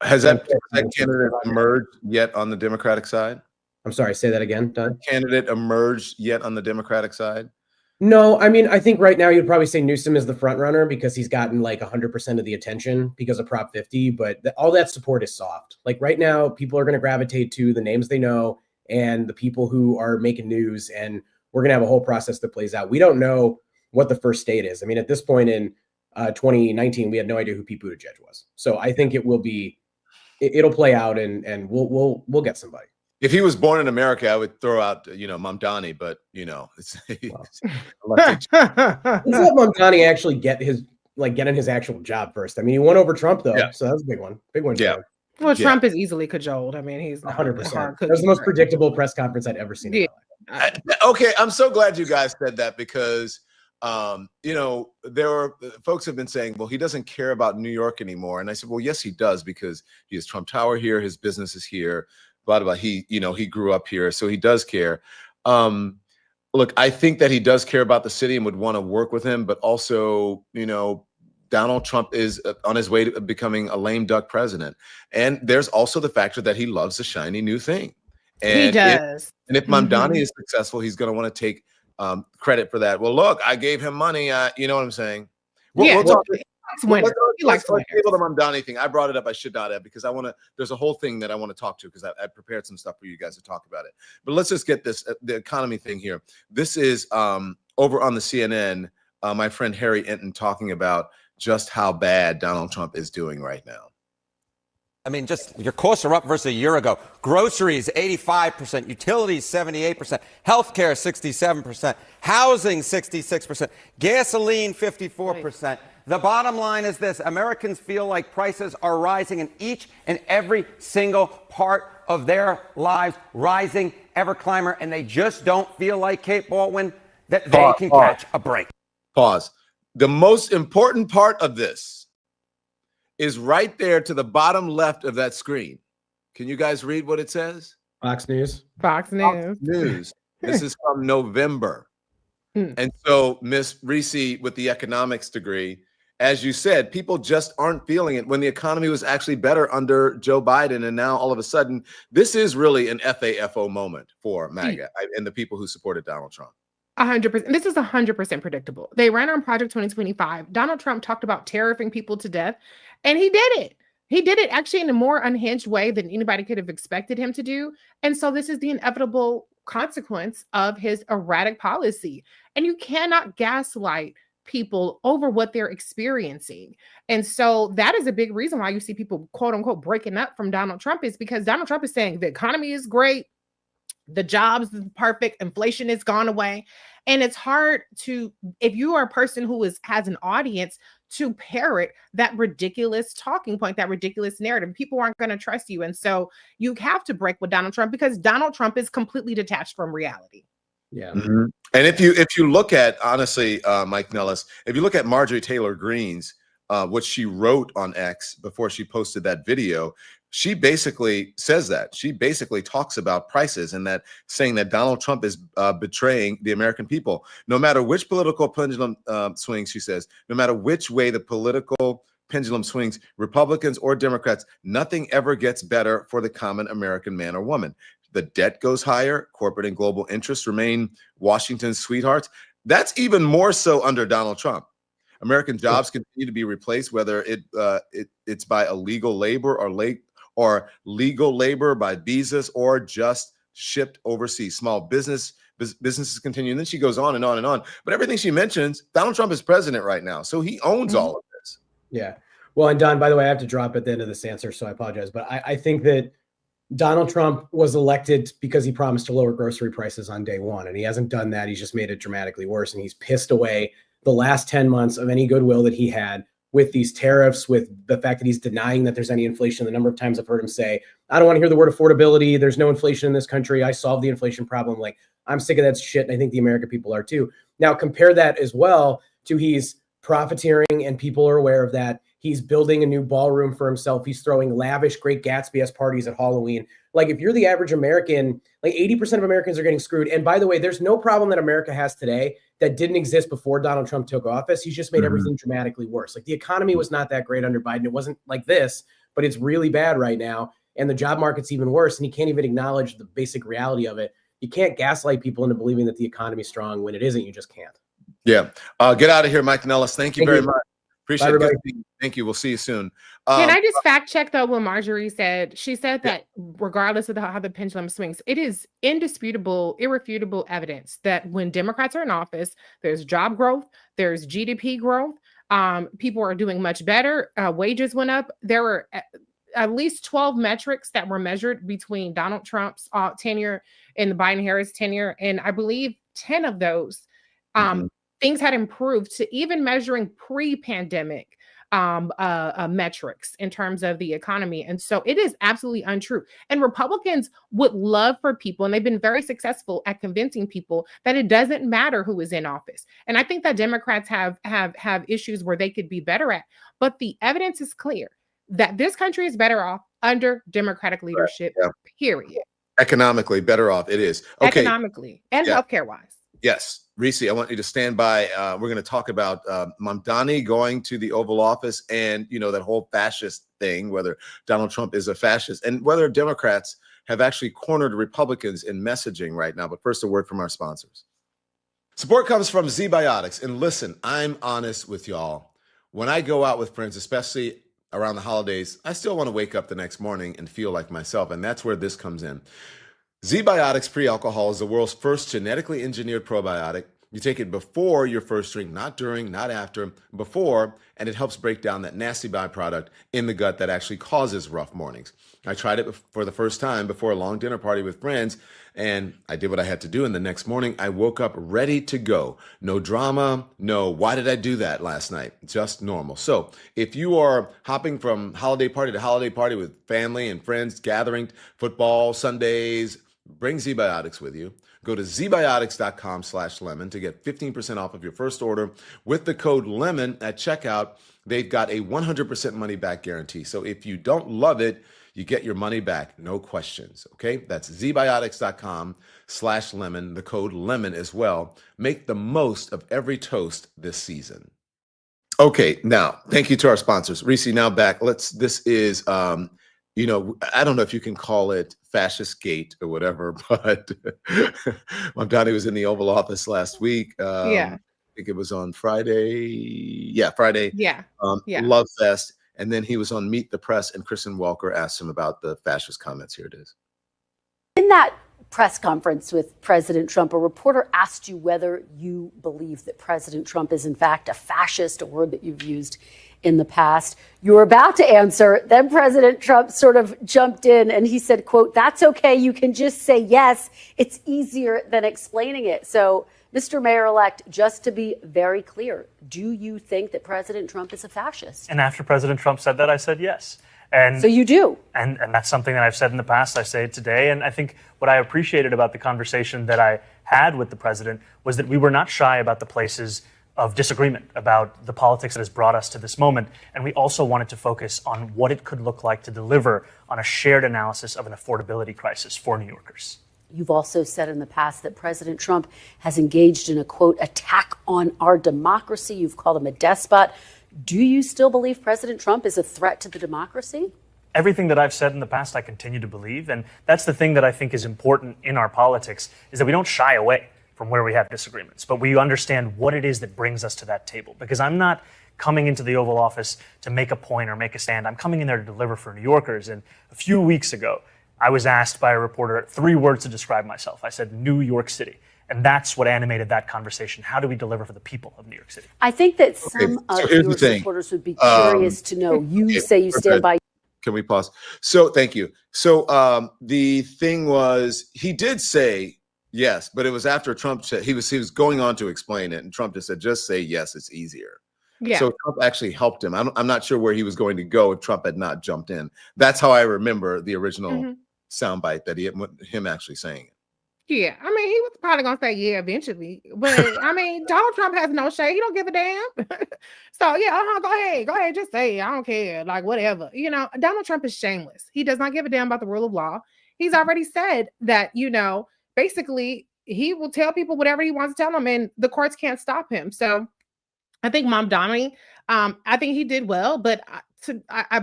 S1: Has that candidate emerged yet on the Democratic side?
S8: I'm sorry, say that again, Don.
S1: Candidate emerged yet on the Democratic side?
S8: No, I mean, I think right now you'd probably say Newsom is the front runner because he's gotten like 100% of the attention because of Prop 50, but all that support is soft. Like right now, people are going to gravitate to the names they know and the people who are making news, and we're going to have a whole process that plays out. We don't know what the first state is. I mean, at this point in 2019, we had no idea who Pete Buttigieg was. So I think it'll play out, and we'll get somebody.
S1: If he was born in America, I would throw out, Mamdani, but it's
S8: Let's let Mamdani actually get in his actual job first. I mean, he won over Trump though, so that's a big one. Big one.
S1: Yeah.
S9: Well, Trump is easily cajoled. I mean, he's
S8: 100%. That was the most predictable press conference I'd ever seen.
S9: Yeah.
S1: Okay, I'm so glad you guys said that, because there were folks have been saying, well, he doesn't care about New York anymore, and I said, well, yes, he does, because he has Trump Tower here, his business is here. Blah, blah, blah. He grew up here, so he does care. Look, I think that he does care about the city and would want to work with him, but also, Donald Trump is on his way to becoming a lame duck president. And there's also the factor that he loves a shiny new thing. And
S9: he does.
S1: If Mamdani is successful, he's going to want to take credit for that. Well, look, I gave him money. You know what I'm saying? We'll talk. Let's table the Mamdani thing. I brought it up. I should not have, because there's a whole thing that I want to talk to, because I prepared some stuff for you guys to talk about it. But let's just get the economy thing here. This is over on the CNN, my friend Harry Enton talking about just how bad Donald Trump is doing right now.
S12: I mean, just your costs are up versus a year ago. Groceries, 85%. Utilities, 78%. Healthcare, 67%. Housing, 66%. Gasoline, 54%. The bottom line is this: Americans feel like prices are rising in each and every single part of their lives, rising, ever climber, and they just don't feel like, Kate Baldwin, that they can catch a break.
S1: Pause. The most important part of this is right there to the bottom left of that screen. Can you guys read what it says?
S8: Fox News.
S9: Fox
S1: News. This is from November. And so, Miss Reese, with the economics degree, as you said, people just aren't feeling it when the economy was actually better under Joe Biden. And now all of a sudden, this is really an FAFO moment for MAGA and the people who supported Donald Trump.
S9: 100%. This is 100% predictable. They ran on Project 2025. Donald Trump talked about tariffing people to death, and he did it. He did it actually in a more unhinged way than anybody could have expected him to do. And so this is the inevitable consequence of his erratic policy. And you cannot gaslight people over what they're experiencing. And so that is a big reason why you see people, quote unquote, breaking up from Donald Trump, is because Donald Trump is saying the economy is great, the jobs is perfect, inflation has gone away. And it's hard to, if you are a person who has an audience, to parrot that ridiculous talking point, that ridiculous narrative. People aren't going to trust you. And so you have to break with Donald Trump, because Donald Trump is completely detached from reality.
S8: Yeah.
S1: Mm-hmm. And if you look at, honestly, Mike Nellis, if you look at Marjorie Taylor Greene's, what she wrote on X before she posted that video, she basically says that. She basically talks about prices and that, saying that Donald Trump is betraying the American people. No matter which political pendulum swings, she says, no matter which way the political pendulum swings, Republicans or Democrats, nothing ever gets better for the common American man or woman. The debt goes higher. Corporate and global interests remain Washington's sweethearts. That's even more so under Donald Trump. American jobs continue to be replaced, whether it's by illegal labor or legal labor by visas or just shipped overseas. Small businesses continue. And then she goes on and on and on. But everything she mentions, Donald Trump is president right now, so he owns all of this.
S8: Yeah. Well, and Don, by the way, I have to drop at the end of this answer, so I apologize. But I think that Donald Trump was elected because he promised to lower grocery prices on day one, and he hasn't done that. He's just made it dramatically worse, and he's pissed away the last 10 months of any goodwill that he had with these tariffs, with the fact that he's denying that there's any inflation. The number of times I've heard him say, I don't want to hear the word affordability. There's no inflation in this country. I solved the inflation problem. Like, I'm sick of that shit. And I think the American people are too. Now, compare that as well to he's profiteering, and people are aware of that. He's building a new ballroom for himself. He's throwing lavish Great Gatsby-esque parties at Halloween. Like, if you're the average American, like 80% of Americans are getting screwed. And by the way, there's no problem that America has today that didn't exist before Donald Trump took office. He's just made everything dramatically worse. Like, the economy was not that great under Biden. It wasn't like this, but it's really bad right now. And the job market's even worse. And he can't even acknowledge the basic reality of it. You can't gaslight people into believing that the economy's strong when it isn't. You just can't.
S1: Yeah. Get out of here, Mike Nellis. Thank you very much. Appreciate it. Thank you. We'll see you soon.
S9: Can I just fact check though what Marjorie said? She said that regardless of how the pendulum swings, it is indisputable, irrefutable evidence that when Democrats are in office, there's job growth, there's GDP growth. People are doing much better. Wages went up. There were at least 12 metrics that were measured between Donald Trump's tenure and the Biden-Harris tenure, and I believe 10 of those things had improved to even measuring pre-pandemic metrics in terms of the economy. And so it is absolutely untrue. And Republicans would love for people, and they've been very successful at convincing people that it doesn't matter who is in office. And I think that Democrats have issues where they could be better at, but the evidence is clear that this country is better off under Democratic leadership, period.
S1: Economically better off. It is. Okay.
S9: Economically and healthcare wise.
S1: Yes. Reese, I want you to stand by. We're going to talk about Mamdani going to the Oval Office and, that whole fascist thing, whether Donald Trump is a fascist and whether Democrats have actually cornered Republicans in messaging right now. But first, a word from our sponsors. Support comes from ZBiotics. And listen, I'm honest with y'all. When I go out with friends, especially around the holidays, I still want to wake up the next morning and feel like myself. And that's where this comes in. ZBiotics Pre-Alcohol is the world's first genetically engineered probiotic. You take it before your first drink, not during, not after, before, and it helps break down that nasty byproduct in the gut that actually causes rough mornings. I tried it for the first time before a long dinner party with friends, and I did what I had to do, and the next morning I woke up ready to go. No drama, no, why did I do that last night? Just normal. So if you are hopping from holiday party to holiday party with family and friends, gathering, football, Sundays, bring ZBiotics with you. Go to zbiotics.com/lemon to get 15% off of your first order with the code LEMON at checkout. They've got a 100% money back guarantee. So if you don't love it, you get your money back. No questions. Okay. That's zbiotics.com/lemon, the code LEMON as well. Make the most of every toast this season. Okay. Now, thank you to our sponsors. Reese, now back. This is, I don't know if you can call it fascist gate or whatever, but Mamdani was in the Oval Office last week. I think it was on Friday. Yeah, Friday. Love Fest. And then he was on Meet the Press, and Kristen Welker asked him about the fascist comments. Here it is.
S5: In that press conference with President Trump, a reporter asked you whether you believe that President Trump is in fact a fascist, a word that you've used in the past. You were about to answer. Then President Trump sort of jumped in and he said, quote, "That's okay. You can just say yes. It's easier than explaining it." So, Mr. Mayor-elect, just to be very clear, do you think that President Trump is a fascist?
S13: And after President Trump said that, I said yes. And
S5: so you do.
S13: And that's something that I've said in the past. I say it today. And I think what I appreciated about the conversation that I had with the president was that we were not shy about the places of disagreement about the politics that has brought us to this moment. And we also wanted to focus on what it could look like to deliver on a shared analysis of an affordability crisis for New Yorkers.
S5: You've also said in the past that President Trump has engaged in a, quote, attack on our democracy. You've called him a despot. Do you still believe President Trump is a threat to the democracy?
S13: everything that I've said in the past, I continue to believe. And that's the thing that I think is important in our politics, is that we don't shy away from where we have disagreements, but we understand what it is that brings us to that table. Because I'm not coming into the Oval Office to make a point or make a stand. I'm coming in there to deliver for New Yorkers. And a few weeks ago, I was asked by a reporter 3 words to describe myself. I said, New York City. And that's what animated that conversation. How do we deliver for the people of New York City?
S5: I think that some of your supporters would be curious to know. You say you stand by.
S1: Can we pause? So thank you. So the thing was, he did say yes, but it was after Trump said he was going on to explain it, and Trump just said, just say yes, it's easier.
S9: Yeah.
S1: So Trump actually helped him. I'm not sure where he was going to go if Trump had not jumped in. That's how I remember the original soundbite, that him actually saying it.
S9: Yeah, I mean, he was probably gonna say yeah eventually, but I mean, Donald Trump has no shade. He don't give a damn. So yeah, go ahead, just say it. I don't care, like whatever. You know, Donald Trump is shameless. He does not give a damn about the rule of law. He's already said that, you know, basically he will tell people whatever he wants to tell them, and the courts can't stop him. So I think Mom Donnie, I think he did well, but I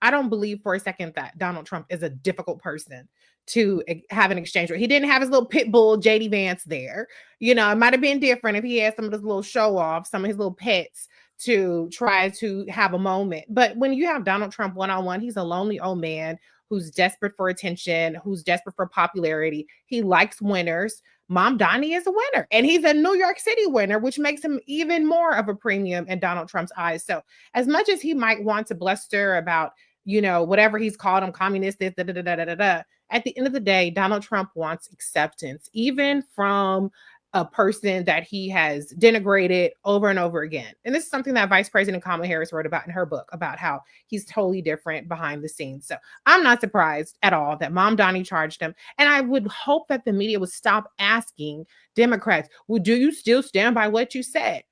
S9: don't believe for a second that Donald Trump is a difficult person to have an exchange with. He didn't have his little pit bull JD Vance there. You know, it might have been different if he had some of his little show off, some of his little pets to try to have a moment. But when you have Donald Trump one-on-one, he's a lonely old man who's desperate for attention, who's desperate for popularity. He likes winners. Mom Donnie is a winner, and he's a New York City winner, which makes him even more of a premium in Donald Trump's eyes. So as much as he might want to bluster about, you know, whatever he's called him, communist, this, at the end of the day, Donald Trump wants acceptance, even from a person that he has denigrated over and over again. And this is something that Vice President Kamala Harris wrote about in her book, about how he's totally different behind the scenes. So I'm not surprised at all that Mom Donnie charged him. And I would hope that the media would stop asking Democrats, well, do you still stand by what you said?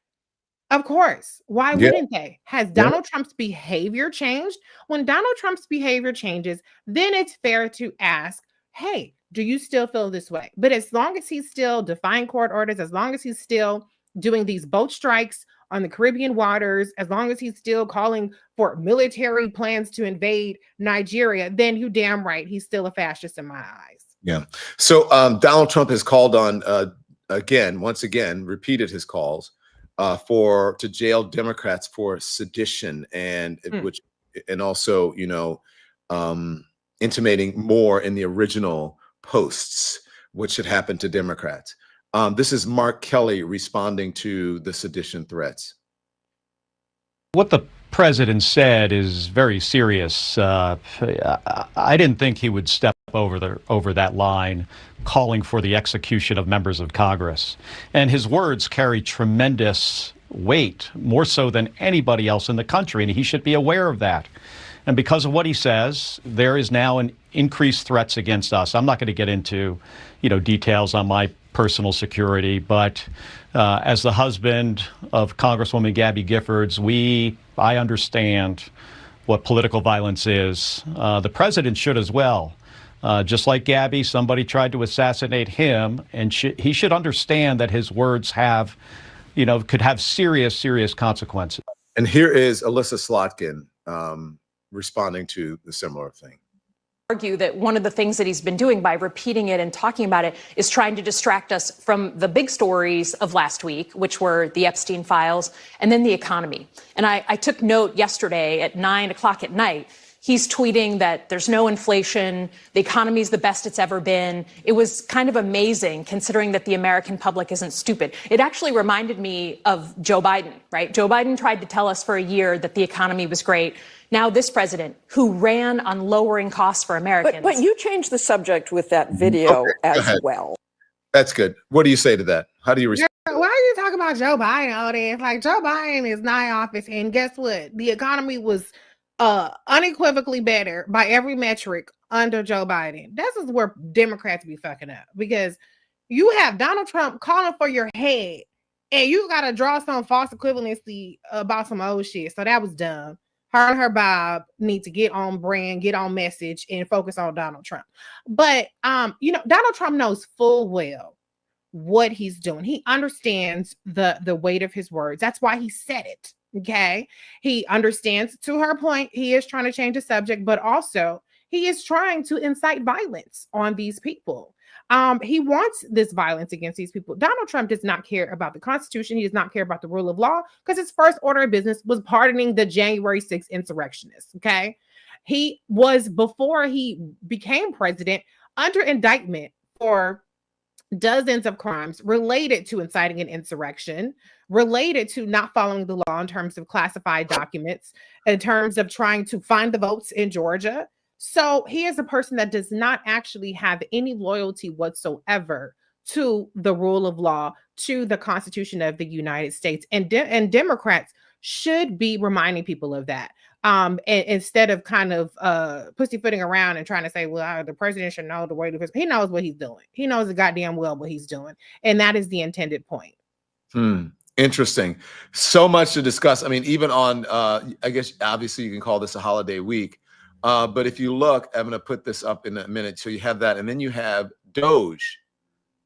S9: Of course. Why wouldn't they? Has Donald Trump's behavior changed? When Donald Trump's behavior changes, then it's fair to ask, hey, do you still feel this way? But as long as he's still defying court orders, as long as he's still doing these boat strikes on the Caribbean waters, as long as he's still calling for military plans to invade Nigeria, then you damn right, he's still a fascist in my eyes.
S1: Yeah. So Donald Trump has called on, once again, repeated his calls to jail Democrats for sedition, and also, you know, intimating more in the original posts, which had happened to Democrats. This is Mark Kelly responding to the sedition threats.
S14: What the president said is very serious. I didn't think he would step over that line, calling for the execution of members of Congress. And his words carry tremendous weight, more so than anybody else in the country, and he should be aware of that. And because of what he says, there is now an increased threats against us. I'm not going to get into, you know, details on my personal security, but as the husband of Congresswoman Gabby Giffords, I understand what political violence is. The president should as well. Just like Gabby, somebody tried to assassinate him, and he should understand that his words could have serious consequences.
S1: And here is Alyssa Slotkin responding to the similar thing.
S15: Argue that one of the things that he's been doing by repeating it and talking about it is trying to distract us from the big stories of last week, which were the Epstein files and then the economy. And I took note yesterday at 9 o'clock at night. He's tweeting that there's no inflation, the economy is the best it's ever been. It was kind of amazing considering that the American public isn't stupid. It actually reminded me of Joe Biden, right? Joe Biden tried to tell us for a year that the economy was great. Now this president, who ran on lowering costs for Americans.
S16: But you changed the subject with that video as well.
S1: That's good. What do you say to that? How do you respond?
S9: Why are you talking about Joe Biden all this? Like, Joe Biden is not in office, and guess what? The economy was unequivocally better by every metric under Joe Biden. This is where Democrats be fucking up, because you have Donald Trump calling for your head, and you got to draw some false equivalency about some old shit. So that was dumb. Her and her Bob need to get on brand, get on message, and focus on Donald Trump. But Donald Trump knows full well what he's doing. He understands the weight of his words. That's why he said it. Okay. He understands, to her point, he is trying to change the subject, but also he is trying to incite violence on these people. He wants this violence against these people. Donald Trump does not care about the Constitution. He does not care about the rule of law because his first order of business was pardoning the January 6th insurrectionists. Okay. He was, before he became president, under indictment for dozens of crimes related to inciting an insurrection, related to not following the law in terms of classified documents, in terms of trying to find the votes in Georgia. So he is a person that does not actually have any loyalty whatsoever to the rule of law, to the Constitution of the United States. And Democrats should be reminding people of that. And instead of kind of pussyfooting around and trying to say, well, the president should know the way to, he knows what he's doing. He knows the goddamn well what he's doing. And that is the intended point.
S1: Interesting. So much to discuss. I mean, even on, I guess, obviously you can call this a holiday week. But if you look, I'm going to put this up in a minute. So you have that. And then you have Doge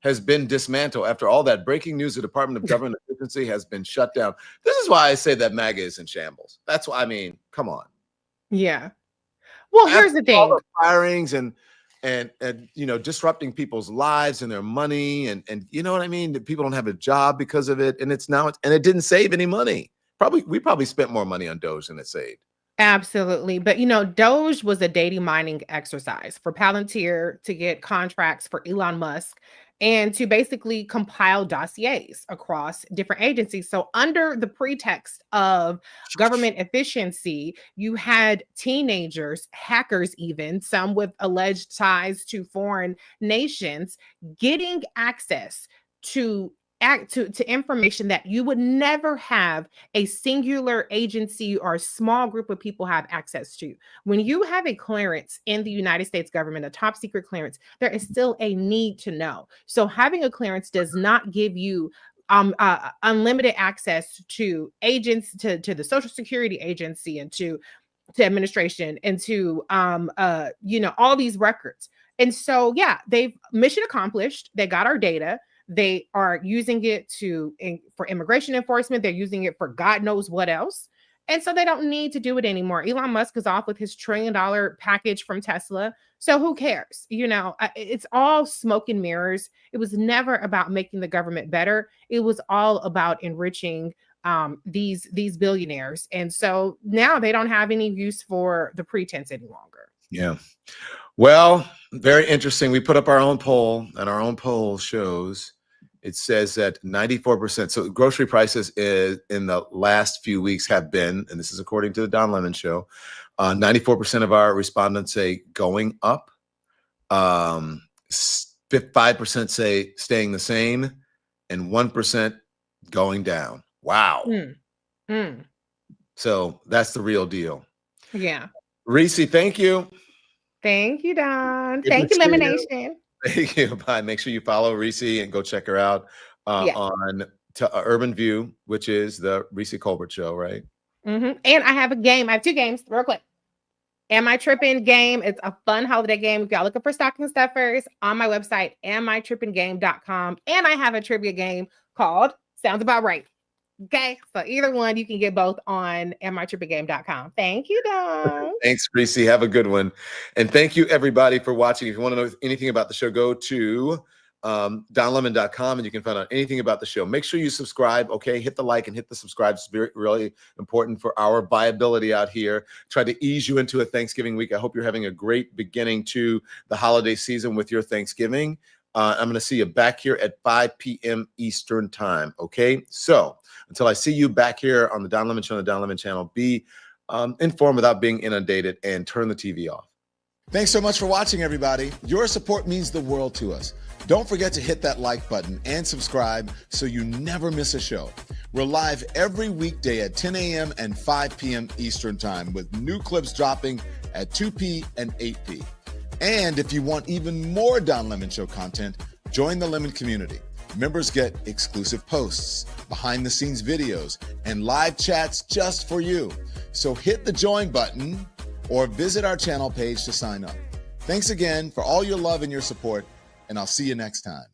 S1: has been dismantled after all that breaking news. The Department of Government Efficiency has been shut down. This is why I say that MAGA is in shambles. That's why, I mean, come on.
S9: Yeah. Well, here's the thing.
S1: All the firings and you know, disrupting people's lives and their money and you know what I mean? That people don't have a job because of it. And it didn't save any money. We probably spent more money on Doge than it saved.
S9: Absolutely. But, you know, Doge was a data mining exercise for Palantir to get contracts for Elon Musk and to basically compile dossiers across different agencies. So under the pretext of government efficiency, you had teenagers, hackers even, some with alleged ties to foreign nations, getting access to information that you would never have a singular agency or a small group of people have access to. When you have a clearance in the United States government, a top secret clearance, there is still a need to know. So having a clearance does not give you unlimited access to agents, to the Social Security Agency and to administration and to you know, all these records. And so, yeah, they've mission accomplished. They got our data. They are using it for immigration enforcement. They're using it for God knows what else. And so they don't need to do it anymore. Elon Musk is off with his $1 trillion package from Tesla. So who cares? You know, it's all smoke and mirrors. It was never about making the government better. It was all about enriching these billionaires. And so now they don't have any use for the pretense any longer.
S1: Yeah. Well, very interesting. We put up our own poll, and our own poll shows it says that 94%. So grocery prices in the last few weeks have been, and this is according to the Don Lemon Show, 94% of our respondents say going up. 5% say staying the same, and 1% going down. Wow. So that's the real deal.
S9: Yeah.
S1: Reese, thank you.
S9: Thank you, Don. Thank you, Lemonation.
S1: Thank you. Bye. Make sure you follow Reese and go check her out on Urban View, which is the Reese Colbert Show, right?
S9: And I have a game. I have 2 games real quick. Am I Tripping game? It's a fun holiday game. If y'all looking for stocking stuffers, on my website, amitrippinggame.com. And I have a trivia game called Sounds About Right. Okay, so either one, you can get both on amitrippinggame.com. Thank you, Don.
S1: Thanks, Reese. Have a good one. And thank you, everybody, for watching. If you want to know anything about the show, go to donlemon.com and you can find out anything about the show. Make sure you subscribe, okay? Hit the like and hit the subscribe. It's really important for our viability out here. Try to ease you into a Thanksgiving week. I hope you're having a great beginning to the holiday season with your Thanksgiving. I'm going to see you back here at 5 p.m. Eastern time, okay? So until I see you back here on the Don Lemon Show, on the Don Lemon channel, be informed without being inundated and turn the TV off. Thanks so much for watching, everybody. Your support means the world to us. Don't forget to hit that like button and subscribe so you never miss a show. We're live every weekday at 10 a.m. and 5 p.m. Eastern time with new clips dropping at 2 p. and 8 p. And if you want even more Don Lemon Show content, join the Lemon community. Members get exclusive posts, behind-the-scenes videos, and live chats just for you. So hit the join button or visit our channel page to sign up. Thanks again for all your love and your support, and I'll see you next time.